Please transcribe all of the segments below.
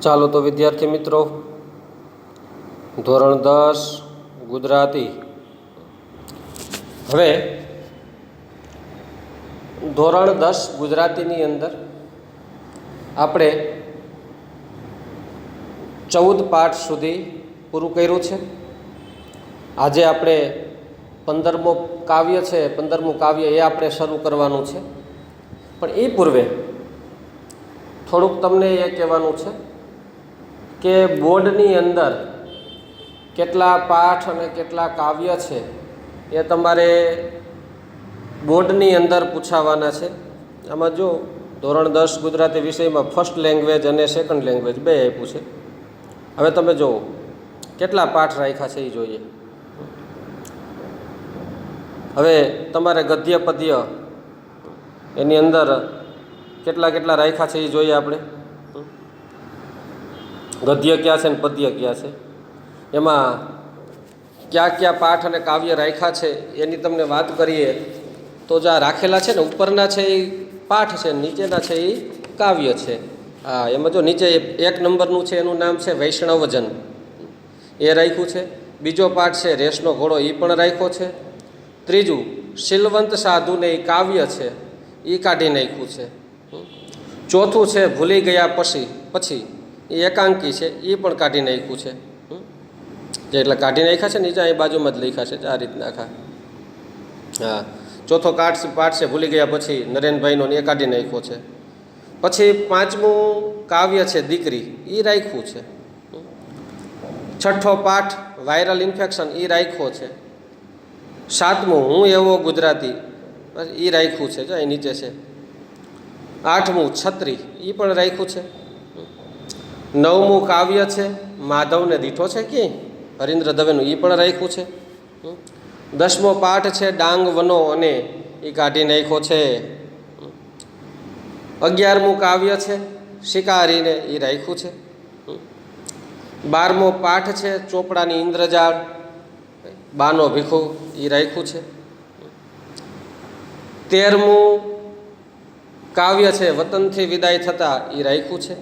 ચાલો તો વિદ્યાર્થી મિત્રો, ધોરણ 10 ગુજરાતી. હવે ધોરણ 10 ગુજરાતીની અંદર આપણે 14 પાઠ સુધી પૂરું કર્યું છે. આજે આપણે 15મો કાવ્ય છે, 15મું કાવ્ય એ આપણે શરૂ કરવાનું છે. પણ એ પૂર્વે થોડુંક તમને એ કહેવાનું છે કે બોર્ડની અંદર કેટલા પાઠ અને કેટલા કાવ્ય છે એ તમારે બોર્ડની અંદર પૂછાવાના છે. આમાં જો ધોરણ 10 ગુજરાતી વિષયમાં ફર્સ્ટ લેંગ્વેજ અને સેકન્ડ લેંગ્વેજ બે આપ્યું છે. હવે તમે જુઓ કેટલા પાઠ રાખ્યા છે એ જોઈએ. હવે તમારે ગદ્ય પદ્ય એની અંદર કેટલા રાખ્યા છે એ જોઈએ આપણે. ગદ્ય ક્યાં છે ને પદ્ય ક્યાં છે, એમાં કયા પાઠ અને કાવ્ય રાખ્યા છે એની તમને વાત કરીએ તો જે આ રાખેલા છે ને ઉપરના છે એ પાઠ છે, નીચેના છે એ કાવ્ય છે. હા, એમાં જો નીચે 1 નંબરનું છે એનું નામ છે વૈષ્ણવજન, એ રાખ્યું છે. બીજો પાઠ છે રેસનો ઘોડો, એ પણ રાખ્યો છે. ત્રીજું શીલવંત સાધુને એ કાવ્ય છે, એ કાઢી નાખ્યું છે. ચોથું છે ભૂલી ગયા પછી એ એકાંકી છે, એ પણ કાઢી નાખ્યું છે. જે એટલે કાઢી નાખ્યા છે નીચે અહીં બાજુમાં જ લખ્યા છે આ રીતના આખા. હા, ચોથો પાઠ છે ભૂલી ગયા પછી નરેનભાઈનો, એ કાઢી નાખ્યો છે. પછી 5મું કાવ્ય છે દીકરી, એ રાખ્યું છે. છઠ્ઠો પાઠ વાયરલ ઇન્ફેક્શન, એ રાખ્યો છે. 7મું હું એવો ગુજરાતી, એ રાખ્યું છે, જો અહીં નીચે છે. 8મું છત્રી, એ પણ રાખ્યું છે. 9મું કાવ્ય છે માધવને દીઠો છે ક્યાંય, હરીન્દ્ર દવેનું, એ પણ રાખ્યું છે. 10મો પાઠ છે ડાંગ વનો અને, એ કાઢી નાખ્યો છે. 11મું કાવ્ય છે શિકારીને, એ રાખ્યું છે. 12મો પાઠ છે ચોપડાની ઇન્દ્રજાળ, બાનો ભીખો, એ રાખ્યું છે. 13મું કાવ્ય છે વતનથી વિદાય થતા, એ રાખ્યું છે.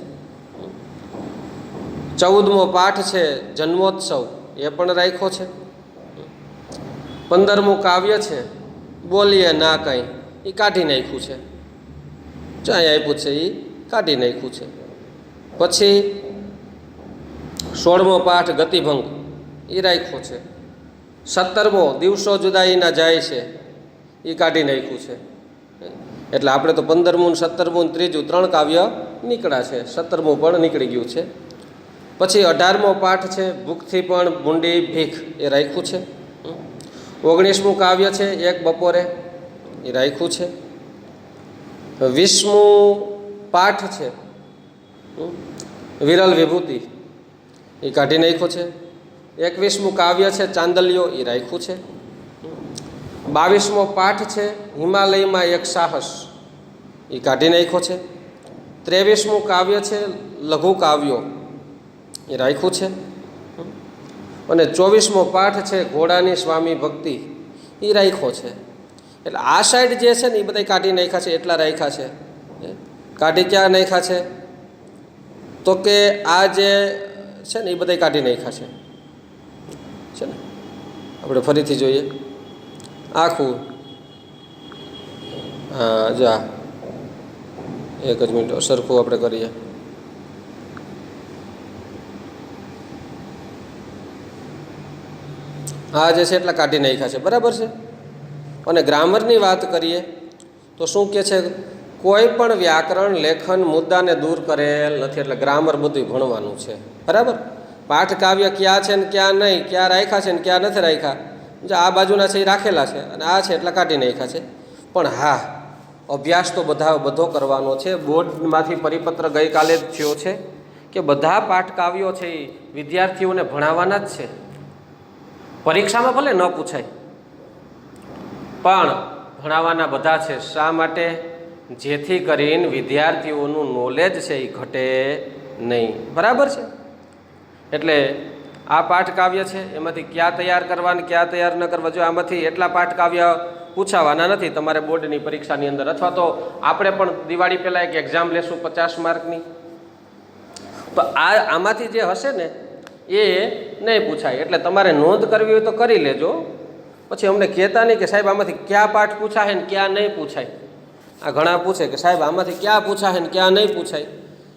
14મો પાઠ છે જન્મોત્સવ, એ પણ રાખ્યો છે. 15મું કાવ્ય છે બોલીએ ના કંઈ, એ કાઢી નાખ્યું છે. ચાય આપ્યું છે એ કાઢી નાખ્યું છે. પછી 16મો પાઠ ગતિભંગ, એ રાખ્યો છે. 17મો દિવસો જુદાઈના જાય છે, એ કાઢી નાખ્યું છે. એટલે આપણે તો 15મું 17મું ત્રીજું 3 કાવ્ય નીકળ્યા છે, 17મું પણ નીકળી ગયું છે. પછી 18મો પાઠ છે ભૂખથી પણ ભૂંડી ભીખ, એ રાખ્યું છે. 19મું કાવ્ય છે એક બપોરે, એ રાખ્યું છે. 20મું પાઠ છે વિરલ વિભૂતિ, એ કાઢી નાખ્યો છે. 21મું કાવ્ય છે ચાંદલિયો, એ રાખ્યું છે. 22મો પાઠ છે હિમાલયમાં એક સાહસ, એ કાઢી નાખ્યો છે. 23મું કાવ્ય છે લઘુ કાવ્યો, એ રાખ્યું છે. અને 24મો પાઠ છે ઘોડાની સ્વામી ભક્તિ, એ રાખ્યો છે. એટલે આ સાઈડ જે છે ને એ બધા કાઢી નાખ્યા છે, એટલા રાખ્યા છે. કાઢી ક્યાં નાખ્યા છે તો કે આ જે છે ને એ બધા કાઢી નાખ્યા છે ને. આપણે ફરીથી જોઈએ આખું. હા, જા એક જ મિનિટ સરખું આપણે કરીએ. હા જે છે એટલા કાઢી નાખ્યા છે, બરાબર છે. અને ગ્રામરની વાત કરીએ તો શું કહે છે, કોઈ પણ વ્યાકરણ લેખન મુદ્દાને દૂર કરેલ નથી. એટલે ગ્રામર બધું ભણવાનું છે, બરાબર. પાઠ કાવ્ય ક્યાં છે ને ક્યાં નહીં, ક્યાં રાખ્યા છે ને ક્યાં નથી રાખ્યા, જે આ બાજુના છે એ રાખેલા છે અને આ છે એટલા કાઢી નાખ્યા છે. પણ હા, અભ્યાસ તો બધો કરવાનો છે. બોર્ડમાંથી પરિપત્ર ગઈકાલે જ થયો છે કે બધા પાઠ કાવ્યો છે એ વિદ્યાર્થીઓને ભણાવવાના જ છે. પરીક્ષામાં ભલે ન પૂછાય પણ ભણાવવાના બધા છે. શા માટે? જેથી કરીને વિદ્યાર્થીઓનું નોલેજ છે એ ઘટે નહીં, બરાબર છે. એટલે આ પાઠ કાવ્ય છે એમાંથી ક્યાં તૈયાર કરવા ને ક્યાં તૈયાર ન કરવા, જો આમાંથી એટલા પાઠ કાવ્ય પૂછાવાના નથી તમારે બોર્ડની પરીક્ષાની અંદર. અથવા તો આપણે પણ દિવાળી પહેલાં એક એક્ઝામ લેશું 50 માર્કની, તો આમાંથી જે હશે ને એ નહીં પૂછાય. એટલે તમારે નોંધ કરવી હોય તો કરી લેજો, પછી અમને કહેતા નહીં કે સાહેબ આમાંથી ક્યાં પાઠ પૂછાય ને ક્યાં નહીં પૂછાય. આ ઘણા પૂછે કે સાહેબ આમાંથી ક્યાં પૂછાય ને ક્યાં નહીં પૂછાય.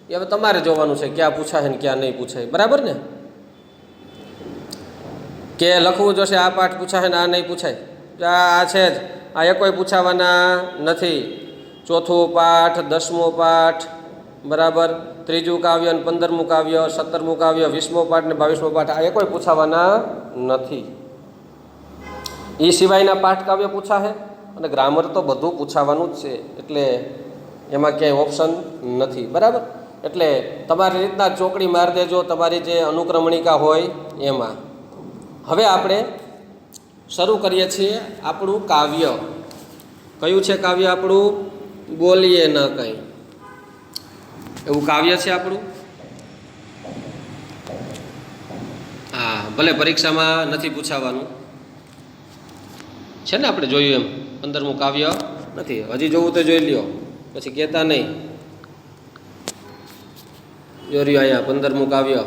એ હવે તમારે જોવાનું છે ક્યાં પૂછાય ને ક્યાં નહીં પૂછાય. બરાબર ને? કે લખવું જોશે આ પાઠ પૂછાય ને આ નહીં પૂછાય. આ છે જ, આ એ કોઈ પૂછાવાના નથી. ચોથું પાઠ, 10મો પાઠ, બરાબર, 3જું કાવ્ય ને 15મું કાવ્ય, 17મું કાવ્ય, 20મો પાઠ ને 22મો પાઠ, આ એ કોઈ પૂછાવાના નથી. એ સિવાયના પાઠ કાવ્ય પૂછાશે અને ગ્રામર તો બધું પૂછાવાનું જ છે. એટલે એમાં ક્યાંય ઓપ્શન નથી. બરાબર? એટલે તમારી રીતના ચોકડી મારી દેજો તમારી જે અનુક્રમણિકા હોય એમાં. હવે આપણે શરૂ કરીએ છીએ આપણું કાવ્ય. કયું છે કાવ્ય આપણું? બોલીએ ન કંઈ, એવું કાવ્ય છે આપણું. હા, ભલે પરીક્ષામાં નથી પૂછાવાનું છે ને, આપણે જોયું એમ 15મું કાવ્ય નથી. હજી જોવું તો જોઈ લ્યો, પછી કહેતા નહીં. જો રહ્યું અહીંયા 15મું કાવ્ય,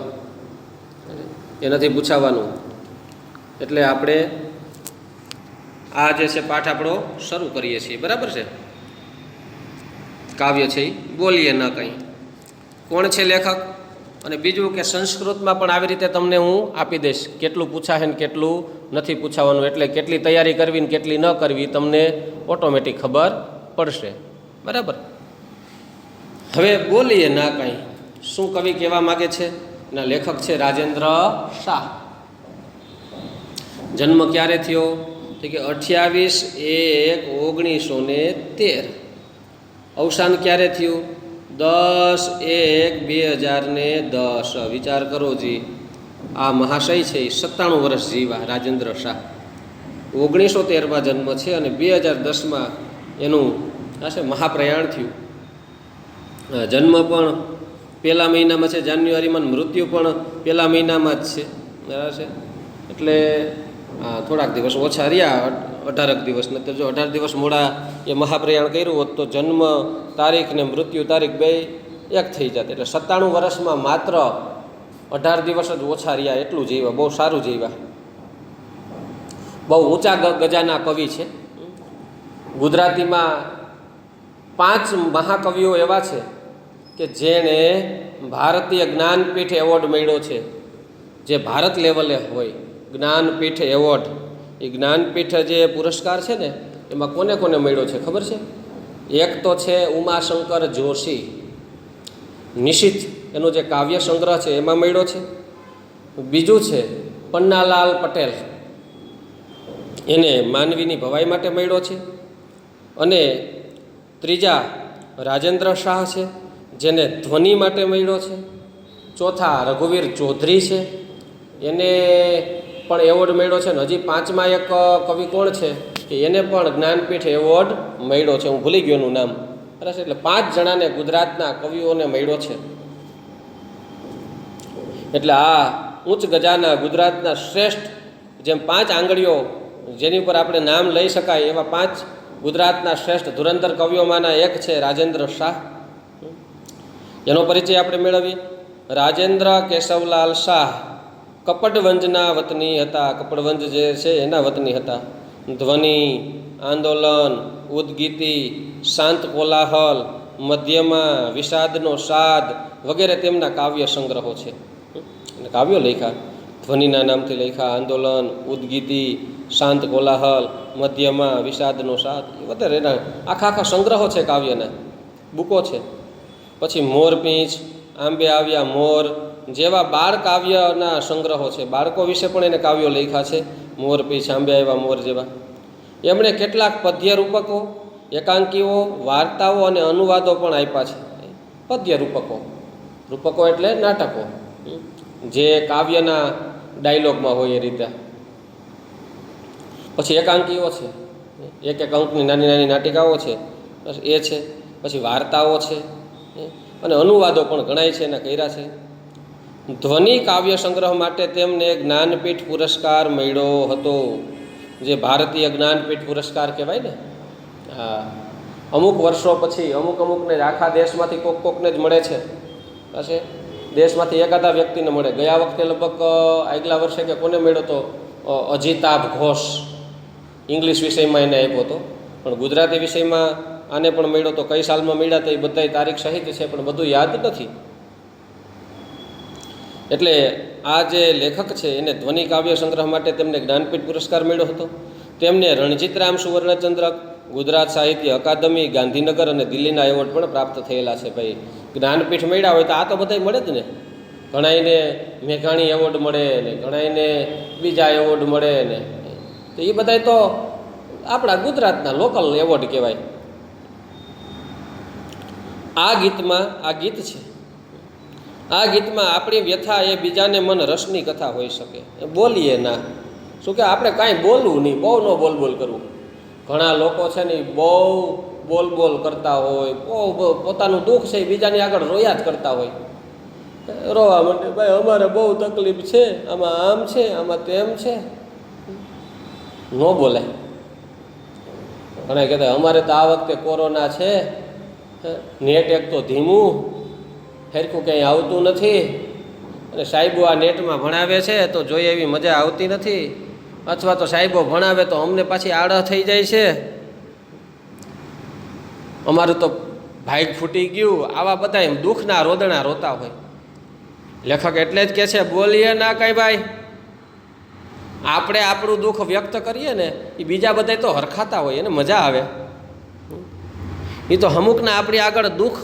એ નથી પૂછાવાનું. એટલે આપણે આ જે છે પાઠ આપણો શરૂ કરીએ છીએ. બરાબર છે? કાવ્ય છે એ બોલીએ ન કંઈ. કોણ છે લેખક? અને બીજું કે સંસ્કૃતમાં પણ આવી રીતે તમને હું આપી દઈશ કેટલું પૂછાશે ને કેટલું નથી પૂછાવાનું. એટલે કેટલી તૈયારી કરવી ને કેટલી ન કરવી તમને ઓટોમેટિક ખબર પડશે. બરાબર? હવે બોલીએ ના કંઈ, શું કવિ કહેવા માગે છે? એના લેખક છે રાજેન્દ્ર શાહ. જન્મ ક્યારે થયો? તો કે 28/1/1913. અવસાન ક્યારે થયું? 10/1/2010. વિચાર કરો જી, આ મહાશય છે એ 97 વર્ષ જીવા રાજેન્દ્ર શાહ. 1913માં જન્મ છે અને 2010માં એનું છે મહાપ્રયાણ થયું. જન્મ પણ પહેલા મહિનામાં છે જાન્યુઆરીમાં, મૃત્યુ પણ પહેલા મહિનામાં જ છે. બરાબર છે? એટલે થોડાક દિવસ ઓછા રહ્યા, 18 દિવસ. ને તો જો 18 દિવસ મોડા એ મહાપ્રયાણ કર્યું હોત તો જન્મ તારીખ ને મૃત્યુ તારીખ બે એક થઈ જાત. એટલે 97 વર્ષમાં માત્ર 18 દિવસ જ ઓછા રહ્યા, એટલું જીવ્યા. બહુ સારું જીવ્યા. બહુ ઊંચા ગજાના કવિ છે. ગુજરાતીમાં 5 મહાકવિઓ એવા છે કે જેણે ભારતીય જ્ઞાનપીઠ એવોર્ડ મળ્યો છે. જે ભારત લેવલે હોય, જ્ઞાનપીઠ એવોર્ડ. એ જ્ઞાનપીઠ જે પુરસ્કાર છે ને એમાં કોને કોને મળ્યો છે ખબર છે? એક તો છે ઉમાશંકર જોશી, નિશિત એનો જે કાવ્ય સંગ્રહ છે એમાં મળ્યો છે. બીજું છે પન્નાલાલ પટેલ, એને માનવીની ભવાઈ માટે મળ્યો છે. અને ત્રીજા રાજેન્દ્ર શાહ છે, જેને ધ્વનિ માટે મળ્યો છે. ચોથા રઘુવીર ચૌધરી છે, એને પણ એવોર્ડ મળ્યો છે. ને હજી 5મા એક કવિ કોણ છે કે એને પણ જ્ઞાનપીઠ એવોર્ડ મળ્યો છે. હું ભૂલી ગયો એનું નામ. બરાબર? એટલે 5 જણાને ગુજરાતના કવિઓને મળ્યો છે. એટલે આ ઉચ્ચ ગજાના ગુજરાતના શ્રેષ્ઠ, જેમ 5 આંગળીઓ જેની ઉપર આપણે નામ લઈ શકાય એવા 5 ગુજરાતના શ્રેષ્ઠ ધુરંધર કવિઓમાંના એક છે રાજેન્દ્ર શાહ. એનો પરિચય આપણે મેળવીએ. રાજેન્દ્ર કેશવલાલ શાહ કપડવંજના વતની હતા. કપડવંજ જે છે એના વતની હતા. ધ્વનિ, આંદોલન, ઉદગીતિ, શાંત કોલાહલ, મધ્યમાં, વિષાદનો સાદ વગેરે તેમના કાવ્ય સંગ્રહો છે. અને કાવ્યો લખ્યા, ધ્વનિના નામથી લખ્યા, આંદોલન, ઉદગીતિ, શાંત કોલાહલ, મધ્યમાં, વિષાદનો સાદ વગેરે એના આખા સંગ્રહો છે, કાવ્યના બુકો છે. પછી મોરપીંછ, આંબે આવ્યા મોર જેવા બાળ કાવ્યના સંગ્રહો છે. બાળકો વિશે પણ એને કાવ્યો લખ્યા છે. મોરપીંછ, આંબે આવ્યા મોર જેવા. એમણે કેટલાક પદ્ય રૂપકો, એકાંકીઓ, વાર્તાઓ અને અનુવાદો પણ આપ્યા છે. પદ્ય રૂપકો, રૂપકો એટલે નાટકો જે કાવ્યના ડાયલોગમાં હોય એ રીતે. પછી એકાંકીઓ છે, એક અંકની નાની નાની નાટિકાઓ છે એ છે. પછી વાર્તાઓ છે અને અનુવાદો પણ ઘણાય છે એના કર્યા છે. ધ્વનિ કાવ્ય સંગ્રહ માટે તેમને જ્ઞાનપીઠ પુરસ્કાર મળ્યો હતો, જે ભારતીય જ્ઞાનપીઠ પુરસ્કાર કહેવાય ને. હા, અમુક વર્ષો પછી અમુકને આખા દેશમાંથી કોકને જ મળે છે. પછી દેશમાંથી એકાદા વ્યક્તિને મળે. ગયા વખતે લગભગ આગલા વર્ષે કે કોને મળ્યો તો અજિતાભ ઘોષ, ઇંગ્લિશ વિષયમાં એને આપ્યો હતો, પણ ગુજરાતી વિષયમાં આને પણ મળ્યો તો. કઈ સાલમાં મળ્યા હતા એ બધા તારીખ સહિત છે, પણ બધું યાદ નથી. એટલે આ જે લેખક છે એને ધ્વનિ કાવ્ય સંગ્રહ માટે તેમને જ્ઞાનપીઠ પુરસ્કાર મળ્યો હતો. તેમને રણજીતરામ સુવર્ણચંદ્રક, ગુજરાત સાહિત્ય અકાદમી, ગાંધીનગર અને દિલ્હીના એવોર્ડ પણ પ્રાપ્ત થયેલા છે. ભાઈ જ્ઞાનપીઠ મળ્યા હોય તો આ તો બધા મળે જ ને. ઘણાઈને મેઘાણી એવોર્ડ મળે ને, ઘણાઈને બીજા એવોર્ડ મળે ને, તો એ બધા તો આપણા ગુજરાતના લોકલ એવોર્ડ કહેવાય. આ ગીતમાં આ ગીત છે, આ ગીતમાં આપણી વ્યથા એ બીજાને મન રસની કથા હોઈ શકે. બોલીએ ના, શું કે આપણે કાંઈ બોલવું નહીં, બહુ ન બોલ કરવું. ઘણા લોકો છે ને બહુ બોલ કરતા હોય, બહુ પોતાનું દુઃખ છે એ બીજાની આગળ રોયા જ કરતા હોય. રોવા માટે ભાઈ અમારે બહુ તકલીફ છે, આમાં આમ છે, આમાં તેમ છે, ન બોલાય. ઘણા કહેતા અમારે તો આ વખતે કોરોના છે, નેટ એક તો ધીમું, સરખું કંઈ આવતું નથી, અને સાહેબો આ નેટમાં ભણાવે છે તો જોઈએ એવી મજા આવતી નથી, અથવા તો સાહેબો ભણાવે તો અમને પાછી આડા થઈ જાય છે, અમારું તો ભાઈક ફૂટી ગયું. આવા બધા દુઃખના રોદણા રોતા હોય. લેખક એટલે જ કહે છે બોલીએ ના કાંઈ ભાઈ. આપણે આપણું દુઃખ વ્યક્ત કરીએ ને એ બીજા બધા તો હરખાતા હોય, એને મજા આવે. એ તો અમુકના આપણી આગળ દુઃખ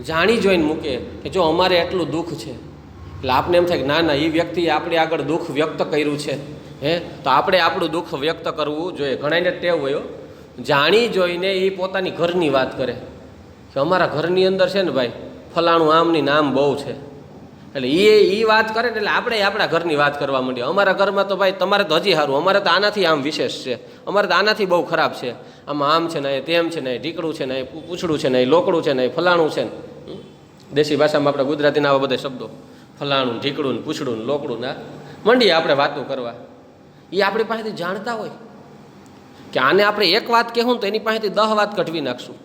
જાણી જોઈને મૂકે કે જો અમારે એટલું દુઃખ છે, એટલે આપને એમ થાય કે ના ના એ વ્યક્તિએ આપણી આગળ દુઃખ વ્યક્ત કર્યું છે, તો આપણે આપણું દુઃખ વ્યક્ત કરવું જોઈએ. ઘણાને ટેવ હોય જાણી જોઈને એ પોતાની ઘરની વાત કરે કે અમારા ઘરની અંદર છે ને ભાઈ ફલાણું આમની નામ બહુ છે, એટલે એ વાત કરે ને એટલે આપણે આપણા ઘરની વાત કરવા માંડીએ. અમારા ઘરમાં તો ભાઈ તમારે તો હજી સારું, અમારે તો આનાથી આમ વિશેષ છે, અમારે તો આનાથી બહુ ખરાબ છે, આમાં આમ છે ને એ તેમ છે ને એ ઢીકડું છે ને એ પૂછડું છે ને એ લોકડું છે ને એ ફલાણું છે ને. દેશી ભાષામાં આપણે ગુજરાતીના આવા બધા શબ્દો ફલાણું, ઢીકડું ને પૂછડું ને લોકડું ના મંડીએ આપણે વાતો કરવા. એ આપણી પાસેથી જાણતા હોય કે આને આપણે એક વાત કહેવું તો એની પાસેથી 10 વાત કઢવી નાખશું.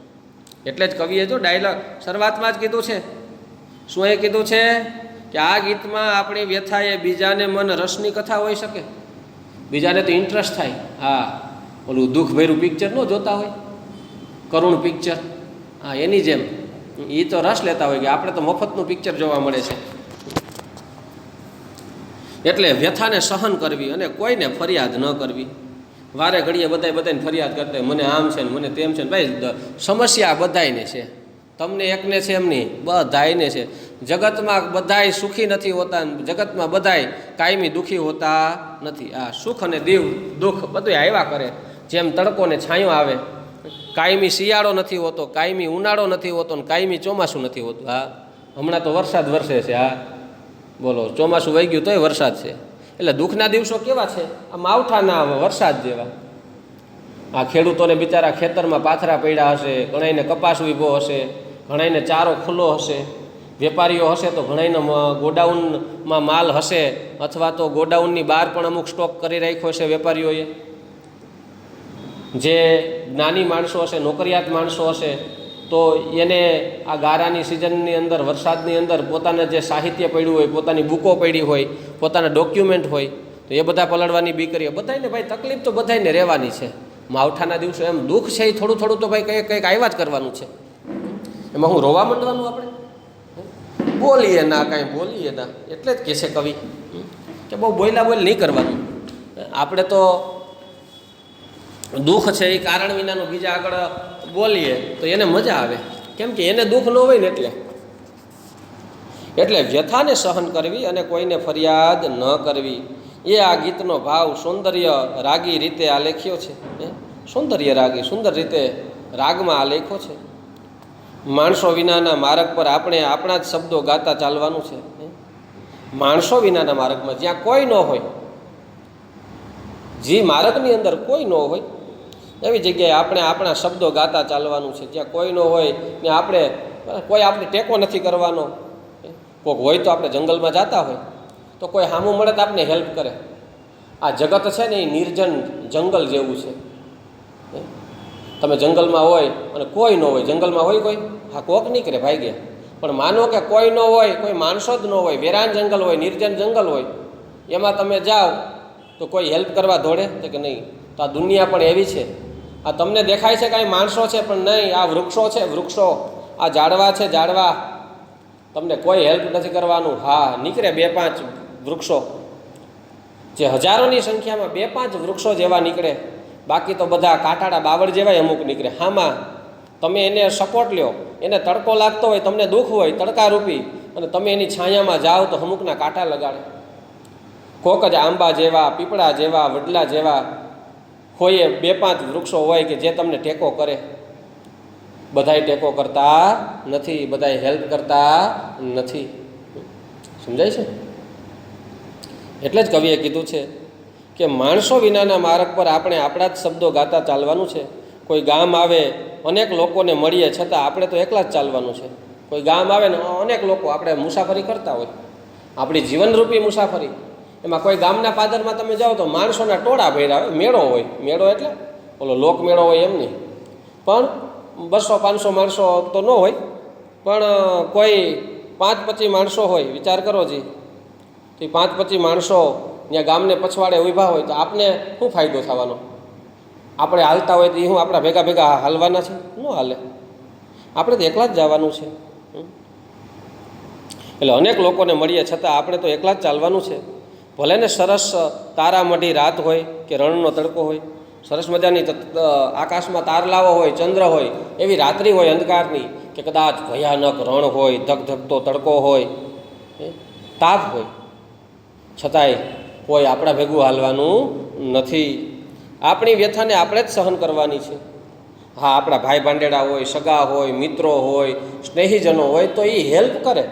એટલે જ કવિએ જો ડાયલોગ શરૂઆતમાં જ કીધું છે. શું એ કીધું છે કે આ ગીતમાં આપણી વ્યથા એ બીજાને મન રસની કથા હોઈ શકે. બીજાને તો ઇન્ટરેસ્ટ થાય. હા, ઓલું દુઃખ ભર્યું પિક્ચર ન જોતા હોય, કરુણ પિક્ચર, હા એની જેમ એ તો રસ લેતા હોય કે આપણે તો મફતનું પિક્ચર જોવા મળે છે. એટલે વ્યથાને સહન કરવી અને કોઈને ફરિયાદ ન કરવી. વારે ઘડીએ બધાને ફરિયાદ કરતા મને આમ છે ને મને તેમ છે ને. ભાઈ સમસ્યા બધાયને છે, તમને એકને છે એમ નહીં, બધાયને છે. જગતમાં બધાય સુખી નથી હોતા, જગતમાં બધાય કાયમી દુઃખી હોતા નથી. આ સુખ અને દુઃખ બધું આવ્યા કરે. જેમ તડકો ને છાંયો આવે, કાયમી શિયાળો નથી હોતો, કાયમી ઉનાળો નથી હોતો ને કાયમી ચોમાસું નથી હોતું. હા, હમણાં તો વરસાદ વરસે છે. હા બોલો, ચોમાસું વહી ગયું તોય વરસાદ છે. એટલે દુઃખના દિવસો કેવા છે? આ માવઠાના વરસાદ જેવા. આ ખેડૂતોને બિચારા ખેતરમાં પાથરા પડ્યા હશે, ઘણાઈને કપાસ ઊભો હશે, ઘણાઈને ચારો ખુલ્લો હશે, વેપારીઓ હશે તો ઘણાઈને ગોડાઉનમાં માલ હશે, અથવા તો ગોડાઉનની બહાર પણ અમુક સ્ટોક કરી રાખ્યો હશે વેપારીઓએ. જે જ્ઞાની માણસો હશે, નોકરિયાત માણસો હશે, તો એને આ ગારાની સિઝનની અંદર, વરસાદની અંદર પોતાને જે સાહિત્ય પડ્યું હોય, પોતાની બુકો પડી હોય, પોતાના ડોક્યુમેન્ટ હોય, તો એ બધા પલળવાની બીકરીઓ. બધાને ભાઈ તકલીફ તો બધાને રહેવાની છે. માવઠાના દિવસો એમ દુઃખ છે એ થોડું થોડું તો ભાઈ કંઈક આવ્યા જ કરવાનું છે. એમાં હું રોવા માંડવાનું? આપણે બોલીએ ના, કાંઈ બોલીએ ના. એટલે જ કહે છે કવિ કે બહુ બોલ નહીં કરવાનું. આપણે તો દુઃખ છે એ કારણ વિનાનું બીજા આગળ બોલીએ તો એને મજા આવે, કેમ કે એને દુઃખ ન હોય ને. એટલે વ્યથાને સહન કરવી અને કોઈને ફરિયાદ ન કરવી, એ આ ગીતનો ભાવ સૌંદર્ય રાગી રીતે આલેખ્યો છે. સૌંદર્ય રાગી, સુંદર રીતે રાગમાં આલેખ્યો છે. માણસો વિનાના માર્ગ પર આપણે આપણા જ શબ્દો ગાતા ચાલવાનું છે. માણસો વિનાના માર્ગમાં જ્યાં કોઈ ન હોય, જે માર્ગની અંદર કોઈ ન હોય એવી જગ્યાએ આપણે આપણા શબ્દો ગાતા ચાલવાનું છે. જ્યાં કોઈ ન હોય ને કોઈ આપણે ટેકો નથી કરવાનો. કોઈક હોય તો આપણે જંગલમાં જતા હોય તો કોઈ સામું મળે તો આપણે હેલ્પ કરે. આ જગત છે ને એ નિર્જન જંગલ જેવું છે. તમે જંગલમાં હોય અને કોઈ ન હોય, જંગલમાં હોય કોઈ, હા કોક નહીં કરે ભાઈ ગયા. પણ માનો કે કોઈ ન હોય, કોઈ માણસો જ ન હોય, વેરાન જંગલ હોય, નિર્જન જંગલ હોય, એમાં તમે જાઓ તો કોઈ હેલ્પ કરવા દોડે છે કે નહીં? તો આ દુનિયા પણ એવી છે. આ તમને દેખાય છે કાંઈ માણસો છે, પણ નહીં, આ વૃક્ષો છે, વૃક્ષો, આ ઝાડવા છે, ઝાડવા, તમને કોઈ હેલ્પ નથી કરવાનું. હા, નીકળે 2-5 વૃક્ષો, જે હજારોની સંખ્યામાં 2-5 વૃક્ષો જેવા નીકળે, બાકી તો બધા કાંટાળા બાવળ જેવાય અમુક નીકળે. હામાં તમે એને સપોર્ટ લ્યો, એને તડકો લાગતો હોય, તમને દુઃખ હોય તડકારૂપી, અને તમે એની છાયામાં જાઓ તો અમુકના કાંટા લગાડે. કોક જ આંબા જેવા, પીપળા જેવા, વડલા જેવા હોય, 2-5 વૃક્ષો હોય કે જે તમને ટેકો કરે. બધાય ટેકો કરતા નથી, બધાય હેલ્પ કરતા નથી. સમજાય છે? એટલે જ કવિએ કીધું છે કે માણસો વિનાના માર્ગ પર આપણે આપણા જ શબ્દો ગાતા ચાલવાનું છે. કોઈ ગામ આવે, અનેક લોકોને મળીએ, છતાં આપણે તો એકલા જ ચાલવાનું છે. કોઈ ગામ આવે ને અનેક લોકો, આપણે મુસાફરી કરતા હોય, આપણી જીવનરૂપી મુસાફરી, એમાં કોઈ ગામના પાદરમાં તમે જાઓ તો માણસોના ટોળા ભર્યા હોય. મેળો હોય, મેળો એટલે ઓલો લોકમેળો હોય એમ નહીં, પણ 200-500 માણસો તો ન હોય, પણ કોઈ 5-25 માણસો હોય. વિચાર કરો જી, તો 5-25 માણસો ત્યાં ગામને પછવાડે ઊભા હોય તો આપને શું ફાયદો થવાનો? આપણે હાલતા હોય તો એ શું આપણા ભેગા ભેગા હાલવાના છે? ન હાલે. આપણે તો એકલા જ જવાનું છે. એટલે અનેક લોકોને મળીએ, છતાં આપણે તો એકલા જ ચાલવાનું છે. ભલે ને સરસ તારામઢી રાત હોય કે રણનો તડકો હોય, સરસ મજાની આકાશમાં તારલાઓ હોય, ચંદ્ર હોય, એવી રાત્રિ હોય અંધકારની, કે કદાચ ભયાનક રણ હોય, ધગધગતો તડકો હોય, તાપ હોય, છતાંય કોઈ આપણા ભેગું હાલવાનું નથી. આપણી વ્યથાને આપણે જ સહન કરવાની છે. હા, આપણા ભાઈ ભાંડેડા હોય, સગા હોય, મિત્રો હોય, સ્નેહીજનો હોય તો એ હેલ્પ કરે,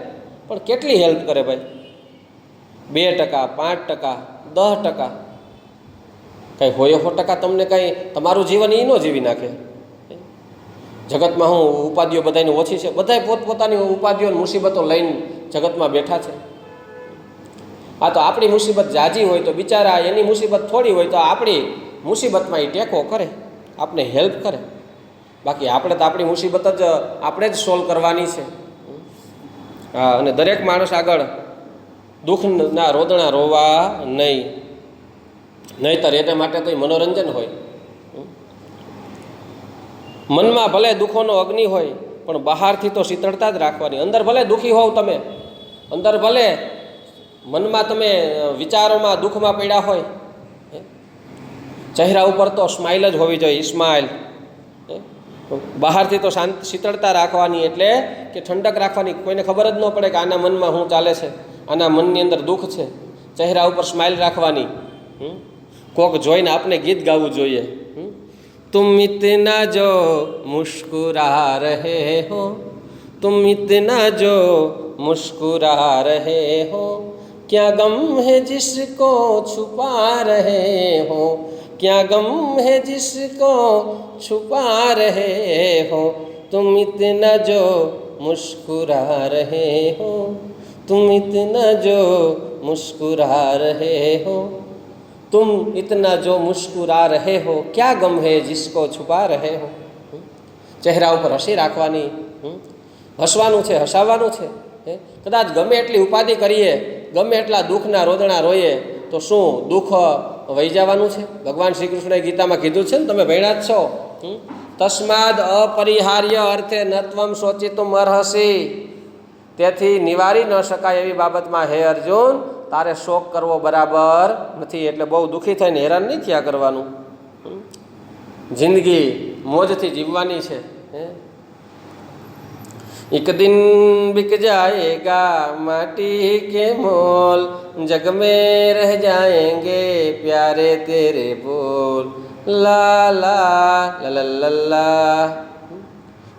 પણ કેટલી હેલ્પ કરે ભાઈ? 2%, 5%, 10%, કંઈ હોય 100% તમને કંઈ તમારું જીવન એ ન જીવી નાખે. જગતમાં હું ઉપાધિઓ બધાની ઓછી છે, બધાય પોતપોતાની ઉપાધિઓ મુસીબતો લઈને જગતમાં બેઠા છે. આ તો આપણી મુસીબત જાજી હોય તો બિચારા એની મુસીબત થોડી હોય તો આપણી મુસીબતમાં એ ટેકો કરે, આપણે હેલ્પ કરે. બાકી આપણે તો આપણી મુસીબત જ આપણે જ સોલ્વ કરવાની છે. હા, અને દરેક માણસ આગળ દુઃખના રોદણા રોવા નહીં, નહીંતર એના માટે તો મનોરંજન હોય. મનમાં ભલે દુઃખોનો અગ્નિ હોય, પણ બહારથી તો શીતળતા જ રાખવાની. અંદર ભલે દુઃખી હોવ તમે, અંદર ભલે મનમાં તમે વિચારોમાં દુઃખમાં પડ્યા હોય, ચહેરા ઉપર તો સ્માઇલ જ હોવી જોઈએ, સ્માઇલ. બહારથી તો શીતળતા રાખવાની, એટલે કે ઠંડક રાખવાની. કોઈને ખબર જ ન પડે કે આના મનમાં શું ચાલે છે, આના મનની અંદર દુઃખ છે. ચહેરા ઉપર સ્માઇલ રાખવાની. કોક જોઈને આપણે ગીત ગાવું જોઈએ. तुम इतना जो मुस्कुरा रहे हो, तुम इतना जो मुस्कुरा रहे हो, क्या गम है जिसको छुपा रहे हो, क्या गम है जिसको छुपा रहे हो, तुम इतना जो मुस्कुरा रहे हो, तुम इतना जो मुस्कुरा रहे हो, तुम इतना जो मुस्कुरा रहे हो, क्या गम है जिसको छुपा रहे हो. ચહેરા ઉપર હસી રાખવાની, હસવાનું છે, હસાવવાનું છે. કદાચ ગમે એટલી ઉપાધિ કરીએ, ગમે એટલા દુઃખના રોદણા રોઈએ, તો શું દુઃખ વહી જવાનું છે? ભગવાન શ્રી કૃષ્ણએ ગીતામાં કીધું છે ને, તમે ભણ્યા જ છો. તસ્માદ અપરિહાર્ય અર્થે નત્વમ શોચિતુમ અર્હસી. તેથી નિવારી ન શકાય એવી બાબતમાં હે અર્જુન, તારે શોક કરવો બરાબર નથી. એટલે બહુ દુઃખી થઈને હેરાન નહીં થયા કરવાનું. જિંદગી મોજથી જીવવાની છે. એક દિન बिक जाएगा माटी के मोल, जग में रह जाएंगे प्यारे तेरे बोल, ला ला ला ला ला.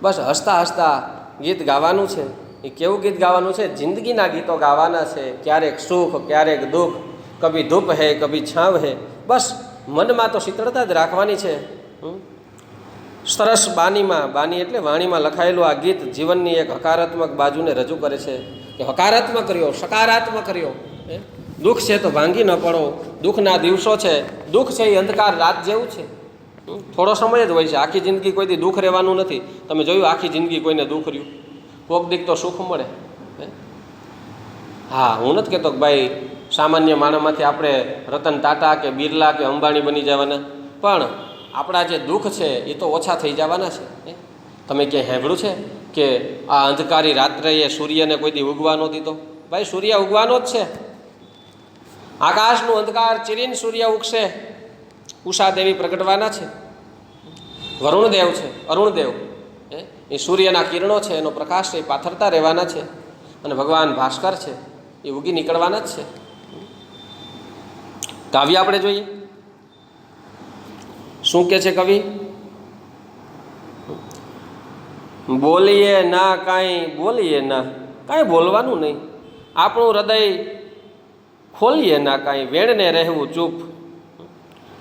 બસ હસતા હસતા ગીત ગાવાનું છે. એ કેવું ગીત ગાવાનું છે? જિંદગીના ગીતો ગાવાના છે. ક્યારેક સુખ, ક્યારેક દુઃખ, કભી ધૂપ હે કભી છાંવ હે. બસ મનમાં તો શીતળતા જ રાખવાની છે. સરસ બાનીમાં, બાની એટલે વાણીમાં લખાયેલું આ ગીત જીવનની એક હકારાત્મક બાજુને રજૂ કરે છે કે હકારાત્મક કર્યો, સકારાત્મક કર્યો. દુઃખ છે તો ભાંગી ન પડો. દુઃખના દિવસો છે, દુઃખ છે એ અંધકાર રાત જેવું છે. થોડો સમય જ હોય છે. આખી જિંદગી કોઈથી દુઃખ રહેવાનું નથી. તમે જોયું આખી જિંદગી કોઈને દુઃખ રહ્યું? કોક દીક તો સુખ મળે. હા, હું નથી કહેતો કે ભાઈ સામાન્ય માનવમાંથી આપણે રતન ટાટા કે બિરલા કે અંબાણી બની જવાના, પણ આપણા જે દુઃખ છે એ તો ઓછા થઈ જવાના છે. તમે ક્યાંય સાંભળ્યું છે કે આ અંધકારી રાત્રે એ સૂર્યને કોઈ દી ઉગવા ન દીધો? ભાઈ સૂર્ય ઉગવાનો જ છે. આકાશનું અંધકાર ચીરીને સૂર્ય ઉગશે. ઉષા દેવી પ્રગટવાના છે, વરુણદેવ છે, અરુણદેવ એ સૂર્યના કિરણો છે, એનો પ્રકાશ એ પાથરતા રહેવાના છે, અને ભગવાન ભાસ્કર છે એ ઉગી નીકળવાના જ છે. કાવ્ય આપણે જોઈએ શું કે છે કવિ. બોલીએ ના કાંઈ, બોલીએ ના કાંઈ, બોલવાનું નહીં. આપણું હૃદય ખોલીએ ના કાંઈ, વેણને રહેવું ચૂપ.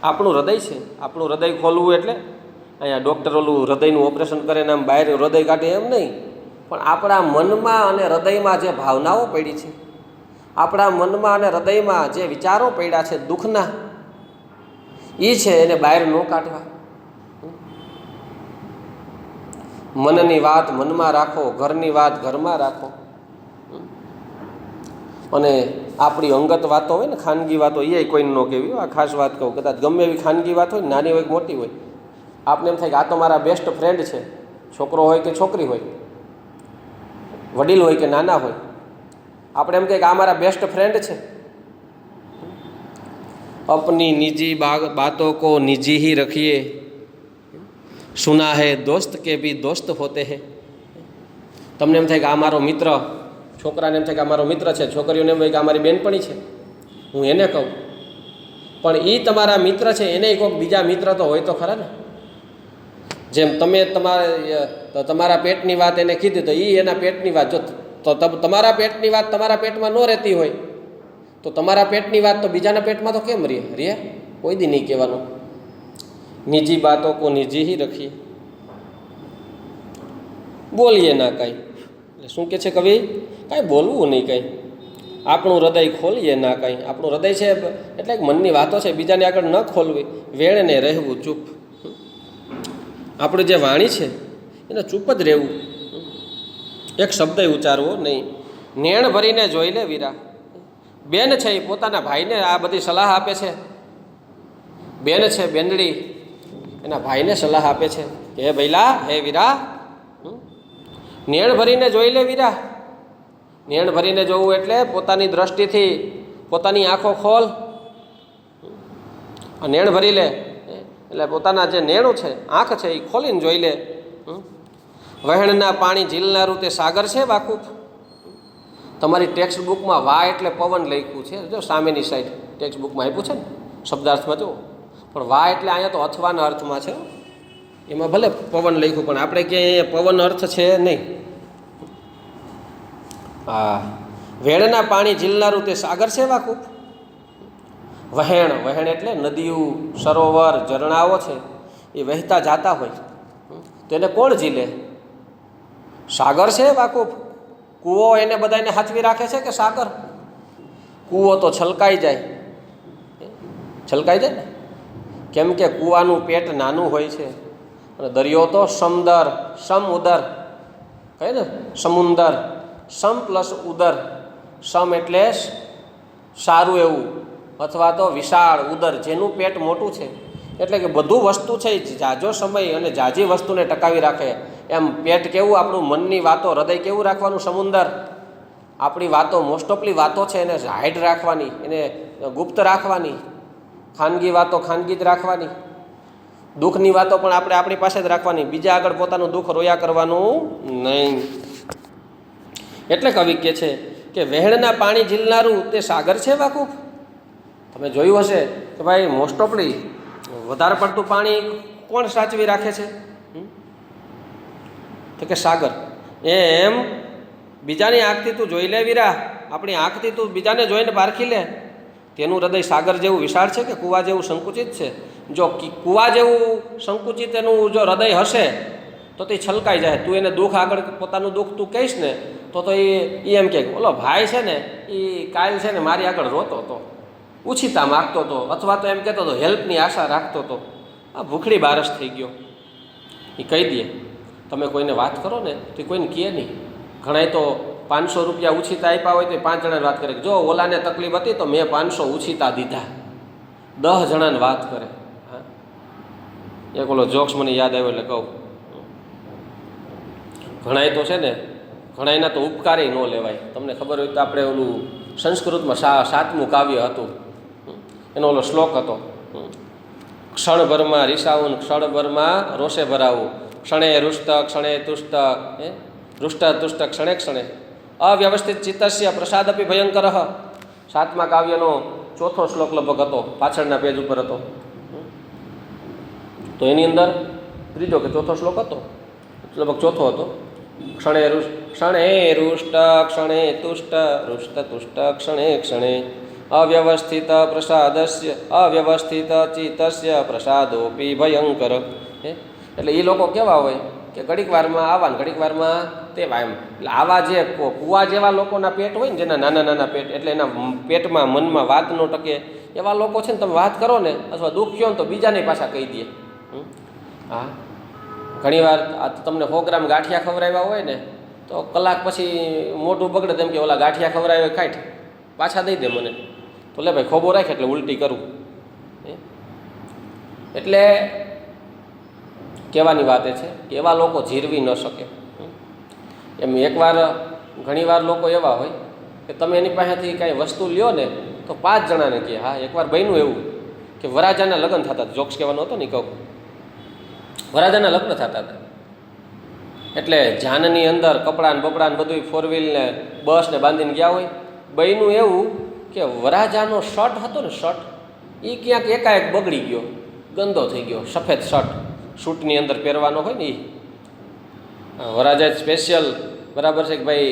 આપણું હૃદય છે, આપણું હૃદય ખોલવું એટલે અહીંયા ડૉક્ટર ઓલું હૃદયનું ઓપરેશન કરે ને આમ બહાર હૃદય કાઢે એમ નહીં, પણ આપણા મનમાં અને હૃદયમાં જે ભાવનાઓ પડી છે, આપણા મનમાં અને હૃદયમાં જે વિચારો પડ્યા છે દુઃખના, એ છે એને બહાર ન કાઢવા. મનની વાત મનમાં રાખો, ઘરની વાત ઘરમાં રાખો. અને આપણી અંગત વાતો હોય ને, ખાનગી વાતો, એ કોઈને ન કહેવી. આ ખાસ વાત કહું, કદાચ ગમે એવી ખાનગી વાત હોય, નાની હોય કે મોટી હોય, આપને એમ થાય કે આ તો મારા બેસ્ટ ફ્રેન્ડ છે, છોકરો હોય કે છોકરી હોય, વડીલ હોય કે નાના હોય, આપણે એમ કહીએ કે આ મારા બેસ્ટ ફ્રેન્ડ છે. अपनी निजी बातों को निजी ही रखिए, सुना है दोस्त के भी दोस्त होते हैं. તમને એમ થાય કે આ મારો મિત્ર, છોકરાને એમ થાય કે આ મારો મિત્ર છે, છોકરીઓને એમ થાય કે આ મારી બેનપણી છે, હું એને કહું. પણ એ તમારા મિત્ર છે, એને કોઈક બીજા મિત્ર તો હોય તો ખરા ને. જેમ તમે તમારા પેટની વાત એને કીધી તો એ એના પેટની વાત, જો તો તમારા પેટની વાત તમારા પેટમાં ન રહેતી હોય તો તમારા પેટની વાત તો બીજાના પેટમાં તો કેમ રહે? કોઈ દી નહીં કહેવાનું. નિજી બાતો કો નિજી ही रखिए, બોલીએ ના કાંઈ. એટલે શું કહે છે કવિ? કાંઈ બોલવું નહીં, કાંઈ. આપણું હૃદય ખોલીએ ના કાંઈ. આપણું હૃદય છે એટલે મનની વાતો છે, બીજાને આગળ ન ખોલવી, વેણને રહેવું ચૂપ. આપણું જે વાણી છે એને ચૂપ જ રહેવું, એક શબ્દ ઉચ્ચારવો નહીં. નેણ ભરીને જોઈ લે વીરા. બેન છે એ પોતાના ભાઈને આ બધી સલાહ આપે છે. બેન છે, બેનડી, એના ભાઈને સલાહ આપે છે કે હે ભૈલા, હે વીરા, નેણ ભરીને જોઈ લે વીરા. નેણ ભરીને જોવું એટલે પોતાની દ્રષ્ટિથી પોતાની આંખો ખોલ. નેણ ભરી લે એટલે પોતાના જે નેણું છે, આંખ છે, એ ખોલીને જોઈ લે. વહેણના પાણી ઝીલનારું તે સાગર છે વાકુફ. તમારી ટેક્સ્ટ બુકમાં વા એટલે પવન લખ્યું છે, જો સામેની સાઈડ ટેક્સ્ટ બુકમાં આપ્યું છે ને શબ્દાર્થમાં, જો. પણ વા એટલે અહીંયા તો અથવાના અર્થમાં છે, એમાં ભલે પવન લખ્યું પણ આપણે ક્યાંય પવન અર્થ છે નહીં. હા, વેણના પાણી ઝીલનારું તે સાગર છે વાકુફ. વહેણ, વહેણ એટલે નદીઓ, સરોવર, ઝરણાઓ છે, એ વહેતા જાતા હોય તો એને કોણ ઝીલે? સાગર છે વાકુફ. કૂવો એને બધાને હાથવી રાખે છે કે સાગર? કૂવો તો છલકાઈ જાય, છલકાઈ જાય ને, કેમ કે કૂવાનું પેટ નાનું હોય છે, અને દરિયો તો સમદર, સમ ઉદર કહે ને, સમુંદર, સમ પ્લસ ઉદર. સમ એટલે સારું એવું, અથવા તો વિશાળ, ઉદર જેનું પેટ મોટું છે, એટલે કે બધું વસ્તુ છે એ જાજો સમય અને જાજી વસ્તુને ટકાવી રાખે. એમ પેટ કેવું, આપણું મનની વાતો, હૃદય કેવું રાખવાનું? સમુંદર. આપણી વાતો, મોસ્ટ ઓફલી વાતો છે એને હાઈડ રાખવાની, એને ગુપ્ત રાખવાની. ખાનગી વાતો ખાનગી જ રાખવાની. દુઃખની વાતો પણ આપણે આપણી પાસે જ રાખવાની, બીજા આગળ પોતાનું દુઃખ રોયા કરવાનું નહીં. એટલે કવિ કહે છે કે વહેણના પાણી ઝીલનારું તે સાગર છે વાકુફ. તમે જોયું હશે કે ભાઈ મોસ્ટ ઓફલી વધારે પડતું પાણી કોણ સાચવી રાખે છે? તો કે સાગર. એમ બીજાની આંખથી તું જોઈ લે વીરા, આપણી આંખથી તું બીજાને જોઈને પારખી લે. તેનું હૃદય સાગર જેવું વિશાળ છે કે કૂવા જેવું સંકુચિત છે? જો કૂવા જેવું સંકુચિત એનું જો હૃદય હશે તો તે છલકાઈ જાય. તું એને દુઃખ આગળ, પોતાનું દુઃખ તું કહીશ ને તો એ એમ કે ઓલો ભાઈ છે ને એ કાલ છે ને મારી આગળ રોતો હતો, ઉછીતા માગતો હતો, અથવા તો એમ કહેતો હતો હેલ્પની આશા રાખતો હતો, આ ભૂખડી બારસ થઈ ગયો. એ કહી દે. તમે કોઈને વાત કરો ને તો કોઈને કહે નહીં, ઘણાય તો 500 રૂપિયા ઉછીતા આપ્યા હોય તો 5 જણાને વાત કરે કે જો ઓલાને તકલીફ હતી તો મેં 500 ઉછીતા દીધા, 10 જણાને વાત કરે. હા, એક ઓલો જોક્સ મને યાદ આવ્યો એટલે કહું. ઘણાય તો છે ને, ઘણાયના તો ઉપકારે ન લેવાય. તમને ખબર હોય તો આપણે ઓલું સંસ્કૃતમાં 7મું કાવ્ય હતું, એનો ઓલો શ્લોક હતો, ક્ષણભરમાં રીસાવું ક્ષણભરમાં રોષે ભરાવું, ક્ષણે રૂષ્ટ ક્ષણે તુષ્ટ, રૂષ્ટ તુષ્ટ ક્ષણે ક્ષણે, અવ્યવસ્થિત ચિત્તસ્ય પ્રસાદપી ભયંકર. 7મા કાવ્યનો 4થો શ્લોક લગભગ હતો, પાછળના પેજ ઉપર હતો. તો એની અંદર 3જો કે 4થો શ્લોક હતો, લગભગ 4થો હતો. ક્ષણે રૂષ્ટ ક્ષણે તુષ્ટ, રૂષ્ટ તુષ્ટ ક્ષણે ક્ષણે, અવ્યવસ્થિત પ્રસાદસ્ય અવ્યવસ્થિત ચિત્તસ્ય પ્રસાદોપી ભયંકર. એટલે એ લોકો કેવા હોય કે ઘડીક વારમાં આવા ને ઘડીક વારમાં તેવા એમ. એટલે આવા જે કુવા જેવા લોકોના પેટ હોય ને, જેના નાના નાના પેટ, એટલે એના પેટમાં મનમાં વાત ન ટકે એવા લોકો છે ને, તમે વાત કરો ને અથવા દુઃખ કહો ને તો બીજાને પાછા કહી દે. હા, ઘણીવાર આ તમને 100 ગ્રામ ગાંઠિયા ખવડાવ્યા હોય ને તો કલાક પછી મોઢું બગડે તેમ કે ઓલા ગાંઠિયા ખવડાવ્યા કાઢ પાછા દઈ દે મને, તો લે ભાઈ ખોબો રાખે એટલે ઉલટી કરું. એટલે કહેવાની વાત એ છે કે એવા લોકો જીરવી ન શકે એમ. એકવાર ઘણીવાર લોકો એવા હોય કે તમે એની પાસેથી કાંઈ વસ્તુ લ્યો ને તો 5 જણાને કહે. હા, એકવાર બન્યું એવું કે વરાજાના લગ્ન થતા હતા, જોક્સ કહેવાનો હતો ને કહું, વરાજાના લગ્ન થતા હતા. એટલે જાનની અંદર કપડાં બપડાને બધું 4 વ્હીલ ને બસ ને બાંધીને ગયા હોય. બન્યું એવું કે વરાજાનો શર્ટ હતો ને, શર્ટ એ ક્યાંક એકાએક બગડી ગયો, ગંદો થઈ ગયો. સફેદ શર્ટ શૂટની અંદર પહેરવાનો હોય ને એ વરાજા સ્પેશિયલ, બરાબર છે કે ભાઈ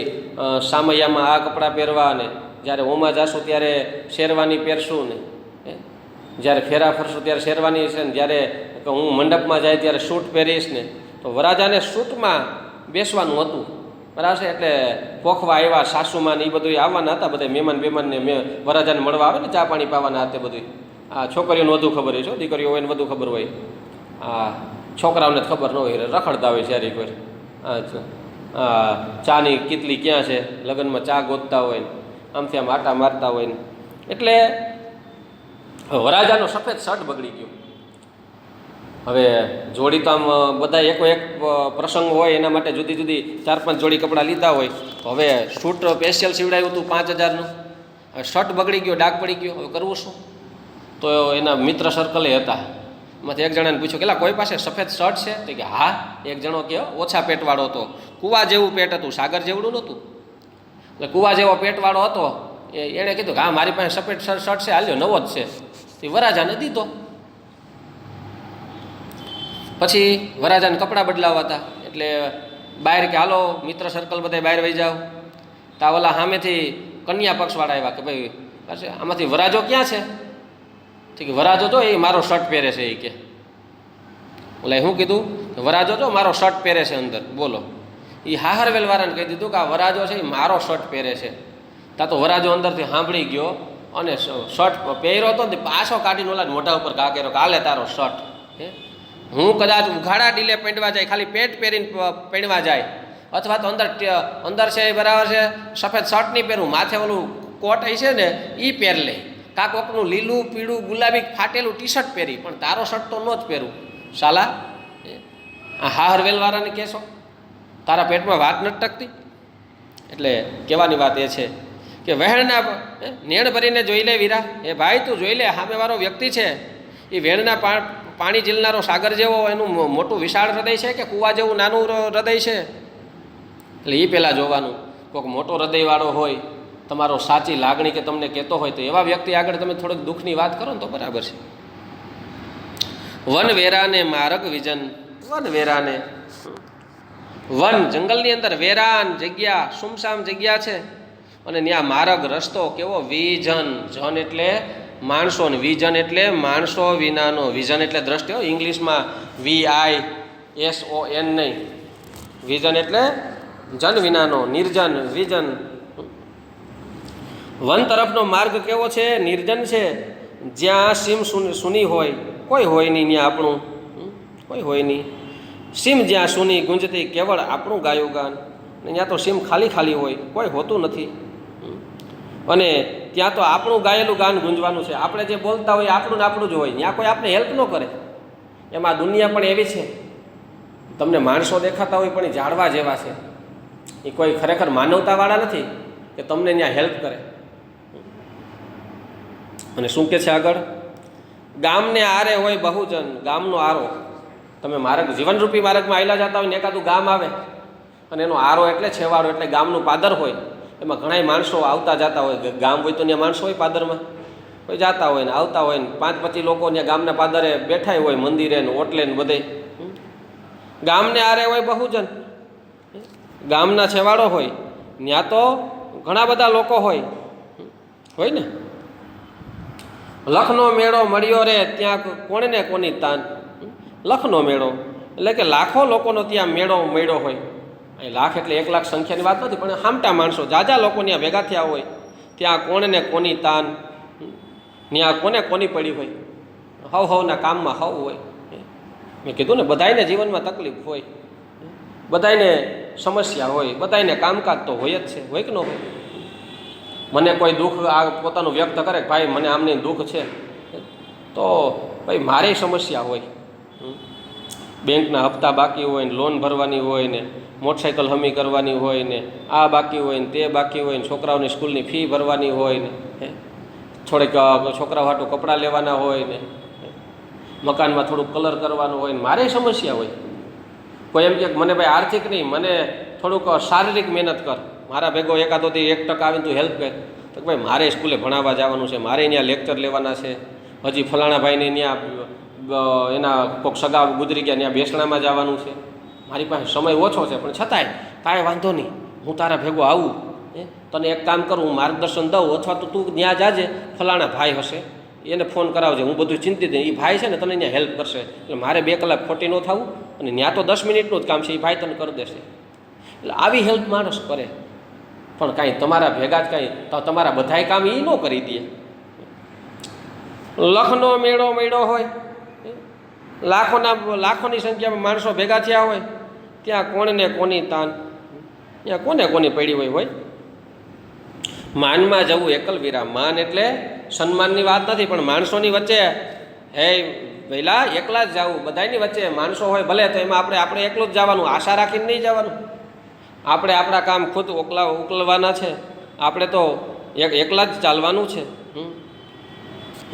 સામૈયામાં આ કપડાં પહેરવા, ને જ્યારે ઓમાં જાશું ત્યારે શેરવાની પહેરશું ને, જ્યારે ફેરા ફરશું ત્યારે શેરવાની છે ને, જ્યારે હું મંડપમાં જાય ત્યારે શૂટ પહેરીશ ને. તો વરાજાને શૂટમાં બેસવાનું હતું, બરાબર છે. એટલે પોખવા આવ્યા સાસુમાં ને એ બધું આવવાના હતા, બધા મહેમાનને વરાજાને મળવા આવે ને, ચા પાણી પાવાના હતા બધું. આ છોકરીઓને વધુ ખબર હોય છે, દીકરીઓ હોય ને વધુ ખબર હોય. આ છોકરાઓને ખબર ન હોય, રખડતા હોય જ્યારે કોઈ ચાની કેટલી ક્યાં છે, લગ્નમાં ચા ગોતતા હોય ને, આમથી આમ આટા મારતા હોય ને. એટલે વરાજાનો સફેદ શર્ટ બગડી ગયો. હવે જોડી તો આમ બધા એક પ્રસંગ હોય એના માટે જુદી જુદી 4-5 જોડી કપડાં લીધા હોય. તો હવે શૂટ સ્પેશિયલ સીવડાવ્યું હતું 5000નું, હવે શર્ટ બગડી ગયો, ડાઘ પડી ગયો, હવે કરવું શું? તો એના મિત્ર સર્કલે હતા, એમાંથી એક જણાને પૂછ્યું કે કોઈ પાસે સફેદ શર્ટ છે? તો કે હા. એક જણો કે ઓછા પેટવાળો હતો, કૂવા જેવું પેટ હતું, સાગર જેવડું નહોતું, એટલે કૂવા જેવો પેટવાળો હતો. એણે કીધું કે હા મારી પાસે સફેદ શર્ટ છે, હાલ્યો નવો જ છે. તે વરાજાને દીધો. પછી વરાજાને કપડાં બદલાવા હતા, એટલે બહાર કે હાલો મિત્ર સર્કલ બધા બહાર વહી જાઓ. તા ઓલા સામેથી કન્યા પક્ષવાળા આવ્યા કે ભાઈ આમાંથી વરાજો ક્યાં છે? કે વરાજો તો એ મારો શર્ટ પહેરે છે. એ કે ઓલા શું કીધું? વરાજો તો મારો શર્ટ પહેરે છે અંદર. બોલો, એ હાહરવેલ વાળાને કહી દીધું કે આ વરાજો છે એ મારો શર્ટ પહેરે છે. તા તો વરાજો અંદરથી સાંભળી ગયો અને શર્ટ પહેર્યો હતો ને પાછો કાઢીને ઓલા મોઢા ઉપર ઘા કર્યો કે હાલે તારો શર્ટ. હું કદાચ ઉઘાડા ડીલે પહેરવા જાય, ખાલી પેન્ટ પહેરીને પહેરવા જાય, અથવા તો અંદર છે એ બરાબર છે સફેદ શર્ટ નહીં પહેરું, માથે ઓલું કોટ છે ને એ પહેર લે, કાં કોકનું લીલું પીળું ગુલાબી ફાટેલું ટી શર્ટ પહેરી, પણ તારો શર્ટ તો ન જ પહેરું. શાલા આ હાહરવેલવાળાને કહેશો તારા પેટમાં વાત નથી ટકતી? એટલે કહેવાની વાત એ છે કે વહેણના નેણ ભરીને જોઈ લે વીરા. એ ભાઈ તું જોઈ લે, સામેવાળો વ્યક્તિ છે એ વેણના પાણી ઝીલનારો સાગર જેવો એનું મોટું વિશાળ હૃદય છે કે કૂવા જેવું નાનું હૃદય છે? એટલે એ પહેલાં જોવાનું. કોઈક મોટો હૃદયવાળો હોય, તમારો સાચી લાગણી કે તમને કહેતો હોય, તો એવા વ્યક્તિ આગળ તમે થોડીક દુઃખની વાત કરો ને તો બરાબર છે. વન વેરાને માર્ગ વિજન. વન વેરાને, વન જંગલની અંદર વેરાન જગ્યા, સુમસામ જગ્યા છે, અને ત્યાં માર્ગ રસ્તો કેવો વિજન. જન એટલે માણસો ને વિજન એટલે માણસો વિનાનો. વિઝન એટલે દ્રષ્ટિ. ઇંગ્લિશમાં VISON નહીં, વિઝન એટલે જન વિનાનો, નિર્જન, વિજન. વન તરફનો માર્ગ કેવો છે? નિર્જન છે, જ્યાં સીમ સુની હોય, કોઈ હોય નહીં ત્યાં આપણું, કોઈ હોય નહીં. સીમ જ્યાં સુની ગુંજતી કેવળ આપણું ગાયું ગાન. ત્યાં તો સીમ ખાલી ખાલી હોય, કોઈ હોતું નથી. અને ત્યાં તો આપણું ગાયેલું ગાન ગુંજવાનું છે, આપણે જે બોલતા હોય આપણું ને આપણું જ હોય, ત્યાં કોઈ આપણે હેલ્પ ન કરે. એમાં દુનિયા પણ એવી છે, તમને માણસો દેખાતા હોય પણ એ ઝાડવા જેવા છે, એ કોઈ ખરેખર માનવતાવાળા નથી કે તમને ત્યાં હેલ્પ કરે. અને શું કે છે આગળ, ગામને આરે હોય બહુજન, ગામનો આરો. તમે માર્ગ જીવનરૂપી માર્ગમાં આવેલા જતા હોય ને એકાદું ગામ આવે અને એનો આરો એટલે છેવાડો એટલે ગામનું પાદર હોય, એમાં ઘણા માણસો આવતા જતા હોય. ગામ હોય તો ત્યાં માણસો હોય પાદરમાં, કોઈ જતા હોય ને આવતા હોય ને 5-25 લોકો ત્યાં ગામના પાદરે બેઠા હોય, મંદિરે ને ઓટલે ને બધે. ગામને આરે હોય બહુજન, ગામના છેવાડો હોય ત્યાં તો ઘણા બધા લોકો હોય ને. લખનો મેળો મળ્યો રે ત્યાં કોને ને કોની તાન. લખનો મેળો એટલે કે લાખો લોકોનો ત્યાં મેળો મળ્યો હોય. અહીં લાખ એટલે 1 લાખ સંખ્યાની વાત નથી, પણ હામટા માણસો જાજા લોકો ત્યાં ભેગા થયા હોય, ત્યાં કોને ને કોની તાન, ત્યાં કોને કોની પડી હોય, હવના કામમાં હવ હોય. મેં કીધું ને બધાયને જીવનમાં તકલીફ હોય, બધાયને સમસ્યા હોય, બધાયને કામકાજ તો હોય જ છે, હોય કે ન હોય. મને કોઈ દુઃખ આ પોતાનું વ્યક્ત કરે કે ભાઈ મને આમની દુઃખ છે, તો ભાઈ મારી સમસ્યા હોય. બેંકના હપ્તા બાકી હોય ને, લોન ભરવાની હોય ને, મોટરસાઇકલ હમી કરવાની હોય ને, આ બાકી હોય ને, તે બાકી હોય ને, છોકરાઓની સ્કૂલની ફી ભરવાની હોય ને, થોડીક છોકરાઓ હાટું કપડાં લેવાના હોય ને, મકાનમાં થોડુંક કલર કરવાનું હોય ને, મારે સમસ્યા હોય. કોઈ એમ કે મને ભાઈ આર્થિક નહીં, મને થોડુંક શારીરિક મહેનત કર, મારા ભેગો 1% આવીને તું હેલ્પ કર. તો ભાઈ મારે સ્કૂલે ભણાવવા જવાનું છે, મારે ત્યાં લેક્ચર લેવાના છે, હજી ફલાણા ભાઈને ત્યાં એના કોઈક સગા ગુજરી ગયા ત્યાં બેસણામાં જવાનું છે, મારી પાસે સમય ઓછો છે, પણ છતાંય કાંઈ વાંધો નહીં, હું તારા ભેગો આવું, તને એક કામ કરું, હું માર્ગદર્શન દઉં, અથવા તો તું ત્યાં જાજે, ફલાણા ભાઈ હશે એને ફોન કરાવજે, હું બધું ચિંતિત, એ ભાઈ છે ને તને ત્યાં હેલ્પ કરશે. એટલે મારે 2 કલાક ખોટી ન થવું, અને ત્યાં તો 10 મિનિટનું જ કામ છે, એ ભાઈ તને કરી દેશે. એટલે આવી હેલ્પ માણસ કરે, પણ કાંઈ તમારા ભેગા જ કાંઈ તો તમારા બધાય કામ એ ન કરી દે. લખનો મેળો મળ્યો હોય, લાખોની સંખ્યામાં માણસો ભેગા થયા હોય, ત્યાં કોણને કોની તાન, ત્યાં કોને કોની પડી હોય. માનમાં જવું એકલ વિરામ. માન એટલે સન્માનની વાત નથી, પણ માણસોની વચ્ચે હે પહેલા એકલા જ જવું. બધાની વચ્ચે માણસો હોય ભલે, તો એમાં આપણે એકલું જ જવાનું, આશા રાખીને નહીં જવાનું. આપણે આપણા કામ ખુદ ઉકલવાના છે, આપણે તો એકલા જ ચાલવાનું છે.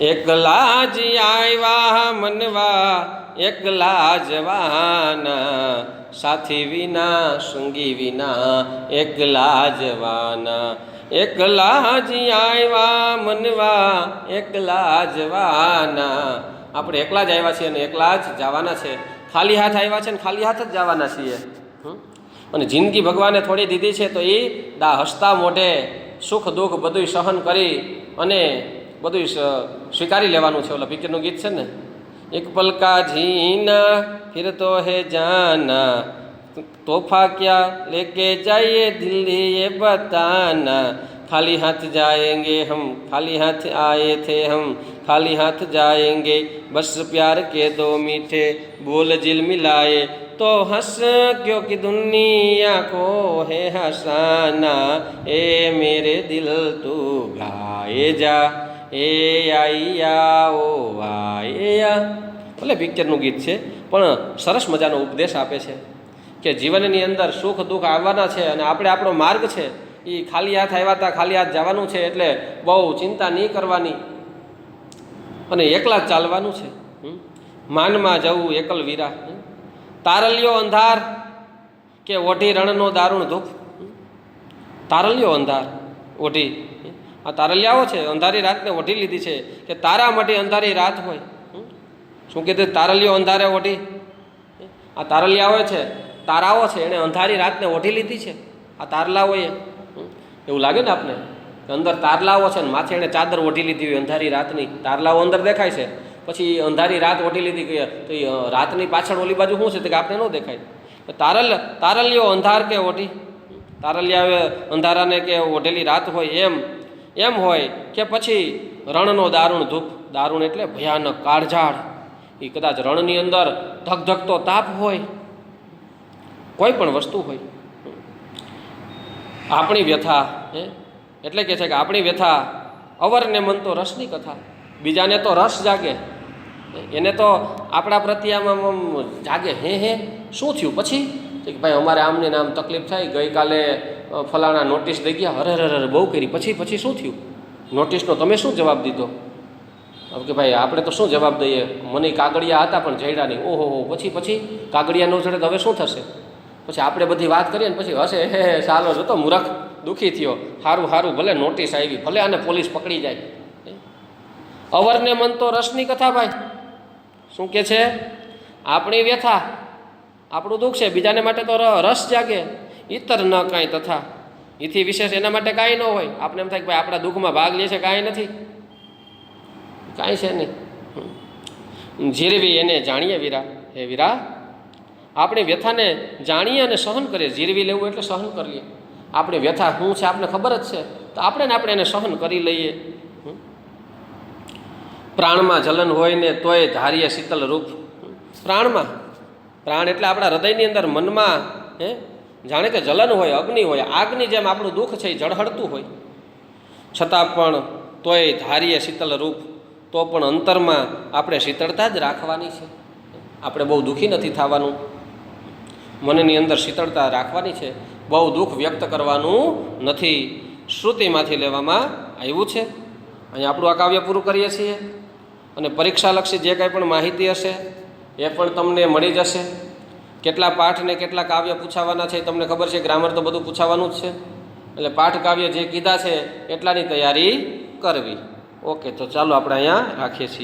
એકલા જ આવ્યા મનવા, એકલા જવાના, સાથી વિના સંગી વિના, એકલા જવાના. એકલા જ આવ્યા મનવા, એકલા જવાના. આપણે એકલા જ આવ્યા છીએ અને એકલા જ જવાના છે. ખાલી હાથ આવ્યા છે ને ખાલી હાથ જ જવાના છીએ. અને જિંદગી ભગવાને થોડી દીધી છે, તો એ હસતા મોઢે સુખ દુઃખ બધું સહન કરી અને બધું સ્વીકારી લેવાનું છે. ઓલા પિક્ચરનું ગીત છે ને, એક પલકા જીના ફિર તો હે જાના, તોહફા ક્યાં લેકે જાइए દિલ્હી ये बताना, खाली हाथ जाएंगे हम, खाली हाथ आए थे हम, खाली हाथ जाएंगे, बस प्यार के 2 मीठे बोल जिल मिलाए, तो हंस क्योंकि दुनिया को है हंसाना, ए मेरे दिल तू गाए जा, એ આઈયા ઓ આયા. ભલે પિક્ચરનું ગીત છે, પણ સરસ મજાનો ઉપદેશ આપે છે કે જીવનની અંદર સુખ દુઃખ આવવાના છે, અને આપણે આપણો માર્ગ છે એ ખાલી હાથ આવ્યા હતા, ખાલી હાથ જવાનું છે. એટલે બહુ ચિંતા નહીં કરવાની અને એકલા જ ચાલવાનું છે. માનમાં જવું એકલ વીરા. તારલ્યો અંધાર કે ઓઢી રણનો દારૂણ ધૂપ. તારલ્યો અંધાર ઓઢી, આ તારલિયાઓ છે, અંધારી રાતને ઓઢી લીધી છે કે તારા માટે અંધારી રાત હોય. શું કીધું? તારલિયો અંધારે ઓઢી. આ તારલિયાઓ છે, તારાઓ છે, એણે અંધારી રાતને ઓઢી લીધી છે. આ તારલાઓએ એવું લાગે ને આપને, અંદર તારલાઓ છે ને માથે એણે ચાદર ઓઢી લીધી હોય અંધારી રાતની. તારલાઓ અંદર દેખાય છે, પછી અંધારી રાત ઓઢી લીધી કે તો એ રાતની પાછળ ઓલી બાજુ શું છે કે આપણે ન દેખાય. તારલિયો અંધાર કે ઓઢી, તારલિયાએ અંધારાને કે ઓઢેલી રાત હોય એમ હોય કે પછી રણનો દારૂણ ધૂપ. દારૂણ એટલે ભયાનક કાળઝાળ. એ કદાચ રણની અંદર ધગધગતો તાપ હોય, કોઈ પણ વસ્તુ હોય. આપણી વ્યથા એટલે કે છે કે આપણી વ્યથા અવરને મન તો રસની કથા. બીજાને તો રસ જાગે, એને તો આપણા પ્રત્યે આમ જાગે, હે શું થયું પછી કે ભાઈ અમારે આમને આમ તકલીફ થઈ, ગઈકાલે ફલાણા નોટિસ દઈ ગયા, હરે બહુ કરી, પછી શું થયું, નોટિસનો તમે શું જવાબ દીધો? કે ભાઈ આપણે તો શું જવાબ દઈએ, મને કાગળિયા હતા પણ જડ્યા નહીં. ઓહો પછી કાગળિયા ન જડે તો હવે શું થશે? પછી આપણે બધી વાત કરીએ ને પછી હશે, હે ચાલો જતો મૂરખ દુઃખી થયો, સારું ભલે નોટિસ આવી, ભલે આને પોલીસ પકડી જાય. અવરને મન તો રસની કથા ભાઈ. શું કે છે? આપણી વ્યથા, આપણું દુઃખ છે, બીજાને માટે તો રસ જાગે. ઇતર ન કાંઈ તથા, એથી વિશેષ એના માટે કાંઈ ન હોય. આપણે એમ થાય કે ભાઈ આપણા દુઃખમાં ભાગ લે છે, કાંઈ નથી, કાંઈ છે નહીં. જીરવી એને જાણીએ વીરા, હે વીરા આપણી વ્યથાને જાણીએ અને સહન કરીએ. જીરવી લેવું એટલે સહન કરીએ. આપણી વ્યથા શું છે આપને ખબર જ છે, તો આપણે એને સહન કરી લઈએ. પ્રાણમાં જલન હોય ને તોય ધારીએ શીતલ રૂપ. પ્રાણ એટલે આપણા હૃદયની અંદર, મનમાં જાણે કે જલન હોય, અગ્નિ હોય, આગની જેમ આપણું દુઃખ છે એ ઝળહળતું હોય, છતાં પણ તોય ધારીએ શીતલ રૂપ. તો પણ અંતરમાં આપણે શીતળતા જ રાખવાની છે. આપણે બહુ દુઃખી નથી થવાનું, મનની અંદર શીતળતા રાખવાની છે, બહુ દુઃખ વ્યક્ત કરવાનું નથી. શ્રુતિમાંથી લેવામાં આવ્યું છે. અહીં આપણું આ કાવ્ય પૂરું કરીએ છીએ અને પરીક્ષાલક્ષી જે કાંઈ પણ માહિતી હશે એ પણ તમને મળી જશે. કેટલા પાઠ ને કેટલા કાવ્ય પૂછાવાના છે તમને ખબર છે, ગ્રામર તો બધું પૂછાવાનું જ છે. એટલે પાઠ કાવ્ય જે કીધા છે એટલાની તૈયારી કરવી. ઓકે, તો ચાલો આપણે અહીંયા રાખીએ છીએ.